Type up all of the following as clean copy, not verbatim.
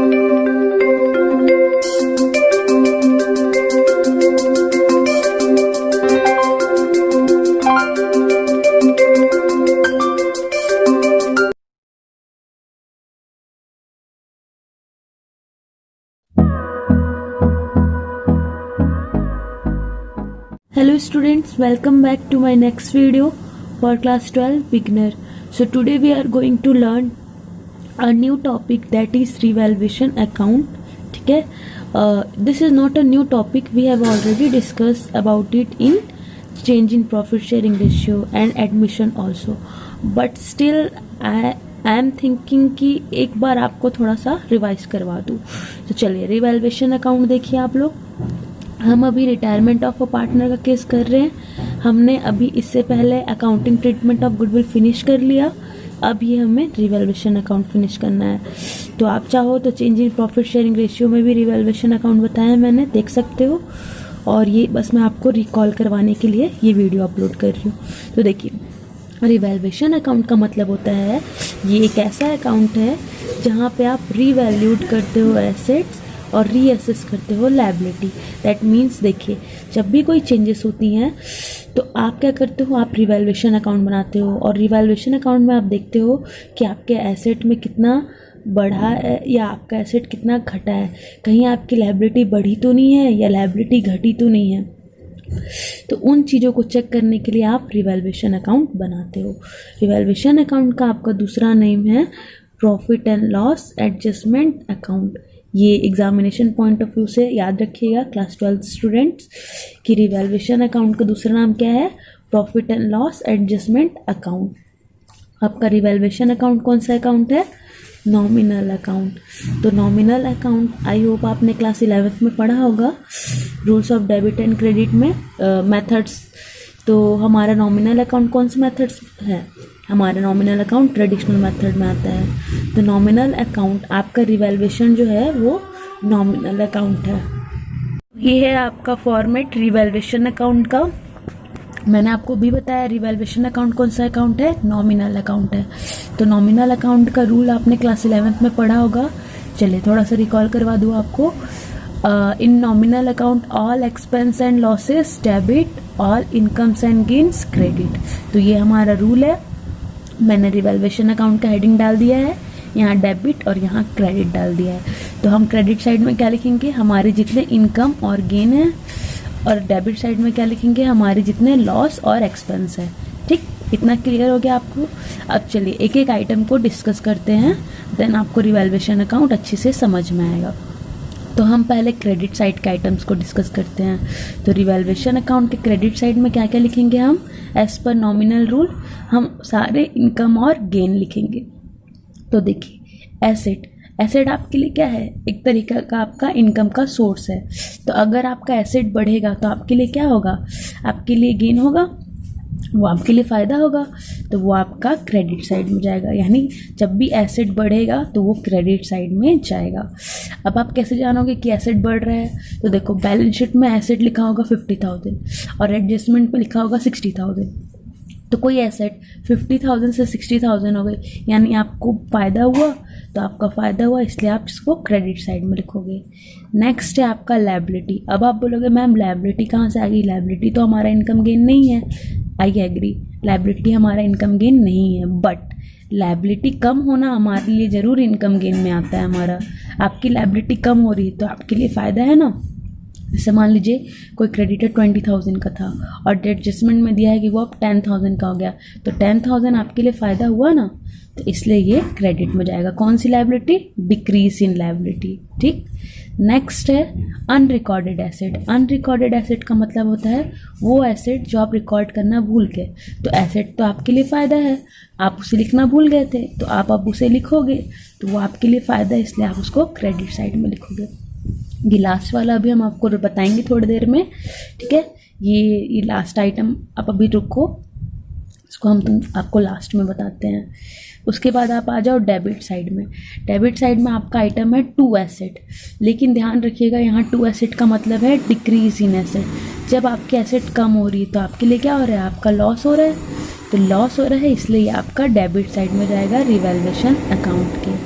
Hello students, welcome back to my next video for class 12 beginner. So today we are going to learn a new topic, that is revaluation account. ठीक है, this is not a new topic, we have already discussed about it in change in profit sharing ratio and admission also, but still I am thinking कि एक बार आपको थोड़ा सा revise करवा दूँ. तो चलिए रिवैल्यूएशन अकाउंट देखिए आप लोग. हम अभी रिटायरमेंट ऑफ अ पार्टनर का केस कर रहे हैं. हमने अभी इससे पहले accounting treatment of goodwill finish कर लिया. अब ये हमें रिवैल्यूएशन अकाउंट फिनिश करना है. तो आप चाहो तो change in profit sharing ratio में भी रिवैल्यूएशन अकाउंट बताया मैंने, देख सकते हो. और ये बस मैं आपको रिकॉल करवाने के लिए ये वीडियो अपलोड कर रही हूँ. तो देखिए, रिवैल्यूएशन अकाउंट का मतलब होता है, ये एक ऐसा अकाउंट है जहाँ पे आप रीवैल्यूड करते हो एसेट्स और रीअसेस करते हो लायबिलिटी. दैट मीन्स देखिए, जब भी कोई चेंजेस होती हैं तो आप क्या करते हो, आप रिवैल्यूएशन अकाउंट बनाते हो. और रिवैल्यूएशन अकाउंट में आप देखते हो कि आपके एसेट में कितना बढ़ा है या आपका एसेट कितना घटा है. कहीं आपकी लायबिलिटी बढ़ी तो नहीं है या लायबिलिटी घटी तो नहीं है. तो उन चीज़ों को चेक करने के लिए आप रिवैल्यूएशन अकाउंट बनाते हो. रिवैल्यूएशन अकाउंट का आपका दूसरा नेम है profit and loss adjustment account. ये एग्जामिनेशन पॉइंट ऑफ व्यू से याद रखिएगा क्लास 12 स्टूडेंट्स कि रिवैल्यूएशन अकाउंट का दूसरा नाम क्या है, profit and loss adjustment account. आपका रिवैल्यूएशन अकाउंट कौन सा अकाउंट है, नॉमिनल अकाउंट. तो नॉमिनल अकाउंट आई होप आपने क्लास 11th में पढ़ा होगा, rules of debit and credit में मेथड्स. तो हमारा नॉमिनल अकाउंट कौन से मेथड्स है, हमारा नॉमिनल अकाउंट ट्रेडिशनल मेथड में आता है. तो नॉमिनल अकाउंट आपका रिवैल्यूएशन जो है वो नॉमिनल अकाउंट है. ये है आपका फॉर्मेट रिवैल्यूएशन अकाउंट का. मैंने आपको भी बताया रिवैल्यूएशन अकाउंट कौन सा अकाउंट है, नॉमिनल अकाउंट है. तो नॉमिनल अकाउंट का रूल आपने क्लास 11th में पढ़ा होगा. चलिए थोड़ा सा रिकॉल करवा दूँ आपको. इन nominal account all expense and losses debit, all incomes and gains credit. तो ये हमारा रूल है. मैंने रिवैल्यूएशन अकाउंट का हेडिंग डाल दिया है, यहाँ डेबिट और यहाँ क्रेडिट डाल दिया है. तो हम क्रेडिट साइड में क्या लिखेंगे, हमारे जितने इनकम और गेन है, और डेबिट साइड में क्या लिखेंगे, हमारे जितने लॉस और एक्सपेंस है. ठीक, इतना क्लियर हो गया आपको. अब चलिए एक एक आइटम को डिस्कस करते हैं, देन आपको रिवैल्यूएशन अकाउंट अच्छे से समझ में आएगा. तो हम पहले क्रेडिट साइड के आइटम्स को डिस्कस करते हैं. तो रिवैल्यूएशन अकाउंट के क्रेडिट साइड में क्या क्या लिखेंगे हम, एज पर नॉमिनल रूल हम सारे इनकम और गेन लिखेंगे. तो देखिए, एसेट आपके लिए क्या है, एक तरीका का आपका इनकम का सोर्स है. तो अगर आपका एसेट बढ़ेगा तो आपके लिए क्या होगा, आपके लिए गेन होगा, वो आपके लिए फ़ायदा होगा. तो वो आपका क्रेडिट साइड में जाएगा. यानी जब भी एसेट बढ़ेगा तो वो क्रेडिट साइड में जाएगा. अब आप कैसे जानोगे कि एसेट बढ़ रहा है, तो देखो बैलेंस शीट में एसेट लिखा होगा 50,000 और एडजस्टमेंट में लिखा होगा 60,000. तो कोई एसेट 50,000 से 60,000 हो गई, यानी आपको फ़ायदा हुआ, तो आपका फ़ायदा हुआ इसलिए आप इसको क्रेडिट साइड में लिखोगे. नेक्स्ट है आपका लायबिलिटी. अब आप बोलोगे मैम लायबिलिटी कहाँ से आ गई, लायबिलिटी तो हमारा इनकम गेन नहीं है. आई एग्री, लायबिलिटी हमारा इनकम गेन नहीं है, बट लायबिलिटी कम होना हमारे लिए ज़रूर इनकम गेन में आता है. हमारा आपकी लायबिलिटी कम हो रही है तो आपके लिए फ़ायदा है ना. जैसे मान लीजिए कोई क्रेडिटर 20,000 का था और एडजस्टमेंट में दिया है कि वो अब 10,000 का हो गया, तो 10,000 आपके लिए फ़ायदा हुआ ना, तो इसलिए ये क्रेडिट में जाएगा. कौन सी लायबिलिटी, डिक्रीज इन लायबिलिटी. ठीक, नेक्स्ट है अनरिकॉर्डेड एसेट. अनरिकॉर्डेड एसेट का मतलब होता है वो एसेट जो आप रिकॉर्ड करना भूल गए. तो एसेट तो आपके लिए फ़ायदा है, आप उसे लिखना भूल गए थे, तो आप अब उसे लिखोगे तो वो आपके लिए फ़ायदा है, इसलिए आप उसको क्रेडिट साइड में लिखोगे. ये लास्ट वाला अभी हम आपको बताएंगे थोड़ी देर में. ठीक है, ये लास्ट आइटम आप अभी रुको, इसको हम आपको लास्ट में बताते हैं. उसके बाद आप आ जाओ डेबिट साइड में. डेबिट साइड में आपका आइटम है टू एसेट. लेकिन ध्यान रखिएगा, यहाँ टू एसेट का मतलब है डिक्रीज इन एसेट. जब आपकी एसेट कम हो रही है तो आपके लिए क्या हो रहा है, आपका लॉस हो रहा है. तो लॉस हो रहा है इसलिए ये आपका डेबिट साइड में जाएगा रिवैल्यूएशन अकाउंट के.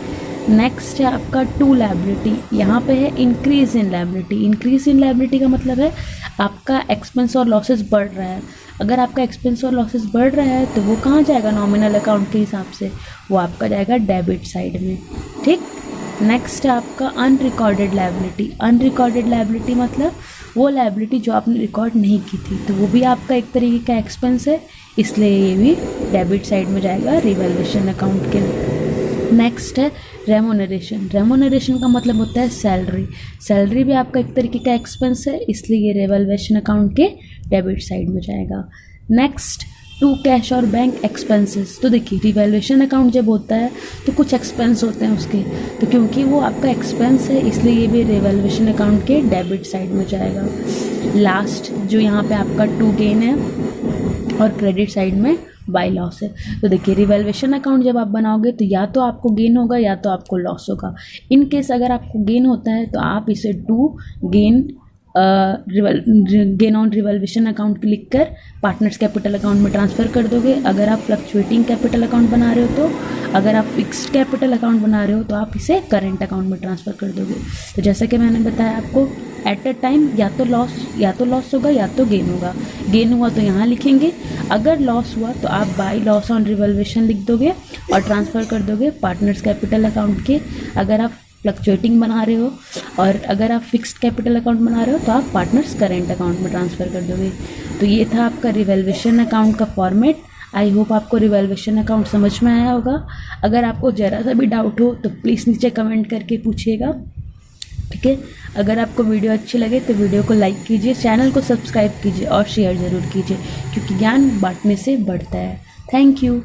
नेक्स्ट है आपका टू लायबिलिटी, यहाँ पे है increase in liability. Increase in liability का मतलब है आपका एक्सपेंस और लॉसेस बढ़ रहा है। अगर आपका एक्सपेंस और लॉसेस बढ़ रहा है तो वो कहाँ जाएगा नॉमिनल अकाउंट के हिसाब से, वो आपका जाएगा डेबिट साइड में, ठीक। नेक्स्ट है आपका अनरिकॉर्डेड लायबिलिटी। अनरिकॉर्डेड लायबिलिटी मतलब वो लायबिलिटी जो आपने रिकॉर्ड नहीं की थी, तो वो भी आपका एक तरीके का एक्सपेंस है, इसलिए ये भी डेबिट साइड में जाएगा रिवैल्यूएशन अकाउंट के लिए। नेक्स्ट है रेमोनरेशन। रेमोनरेशन का मतलब होता है सैलरी। सैलरी भी आपका एक तरीके का एक्सपेंस है, इसलिए ये रिवैल्यूएशन अकाउंट के डेबिट साइड में जाएगा। नेक्स्ट टू कैश और बैंक एक्सपेंसेस। तो देखिए रिवैल्यूएशन अकाउंट जब होता है तो कुछ एक्सपेंस होते हैं उसके, तो क्योंकि वो आपका एक्सपेंस है इसलिए ये भी रिवैल्यूएशन अकाउंट के डेबिट साइड में जाएगा। लास्ट जो यहाँ पे आपका टू गेन है और क्रेडिट साइड में बाय लॉस है। तो देखिए रिवैल्यूएशन अकाउंट जब आप बनाओगे तो या तो आपको गेन होगा या तो आपको लॉस होगा। इन केस अगर आपको गेन होता है तो आप इसे to gain gain on revaluation account लिख कर पार्टनर्स कैपिटल अकाउंट में ट्रांसफ़र कर दोगे। अगर आप फ्लक्चुएटिंग कैपिटल अकाउंट बना रहे हो तो, अगर आप फिक्स्ड कैपिटल अकाउंट बना रहे हो तो आप इसे करेंट अकाउंट में ट्रांसफ़र कर दोगे। तो जैसा कि मैंने बताया आपको, एट अ टाइम या तो लॉस होगा या तो गेन होगा। गेन हुआ तो यहाँ लिखेंगे, अगर लॉस हुआ तो आप बाय लॉस ऑन रिवैल्यूएशन लिख दोगे और ट्रांसफ़र कर दोगे पार्टनर्स कैपिटल अकाउंट के। अगर आप फ्लक्चुएटिंग बना रहे हो और अगर आप फिक्स्ड कैपिटल अकाउंट बना रहे हो तो आप पार्टनर्स करेंट अकाउंट में ट्रांसफ़र कर दोगे। तो ये था आपका रिवैल्यूएशन अकाउंट का फॉर्मेट। आई होप आपको रिवैल्यूएशन अकाउंट समझ में आया होगा। अगर आपको ज़रा सा भी डाउट हो तो प्लीज़ नीचे कमेंट करके पूछिएगा, ठीक है। अगर आपको वीडियो अच्छी लगे तो वीडियो को लाइक कीजिए, चैनल को सब्सक्राइब कीजिए और शेयर ज़रूर कीजिए, क्योंकि ज्ञान बांटने से बढ़ता है। Thank you.